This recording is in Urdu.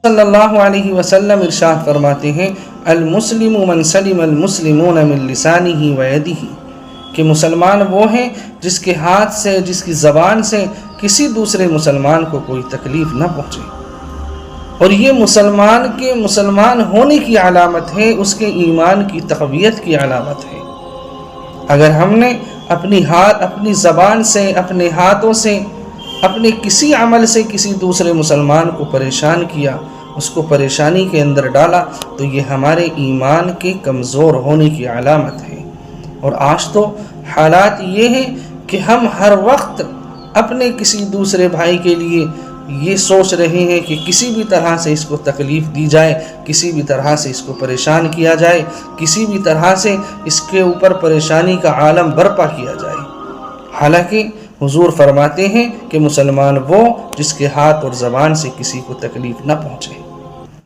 صلی اللہ علیہ وسلم ارشاد فرماتے ہیں المسلم من سلم المسلمون من لسانہ ویدہ، کہ مسلمان وہ ہیں جس کے ہاتھ سے، جس کی زبان سے کسی دوسرے مسلمان کو کوئی تکلیف نہ پہنچے، اور یہ مسلمان کے مسلمان ہونے کی علامت ہے، اس کے ایمان کی تقویت کی علامت ہے۔ اگر ہم نے اپنی زبان سے، اپنے ہاتھوں سے، اپنے کسی عمل سے کسی دوسرے مسلمان کو پریشان کیا، اس کو پریشانی کے اندر ڈالا، تو یہ ہمارے ایمان کے کمزور ہونے کی علامت ہے۔ اور آج تو حالات یہ ہیں کہ ہم ہر وقت اپنے کسی دوسرے بھائی کے لیے یہ سوچ رہے ہیں کہ کسی بھی طرح سے اس کو تکلیف دی جائے، کسی بھی طرح سے اس کو پریشان کیا جائے، کسی بھی طرح سے اس کے اوپر پریشانی کا عالم برپا کیا جائے۔ حالانکہ حضور فرماتے ہیں کہ مسلمان وہ جس کے ہاتھ اور زبان سے کسی کو تکلیف نہ پہنچے۔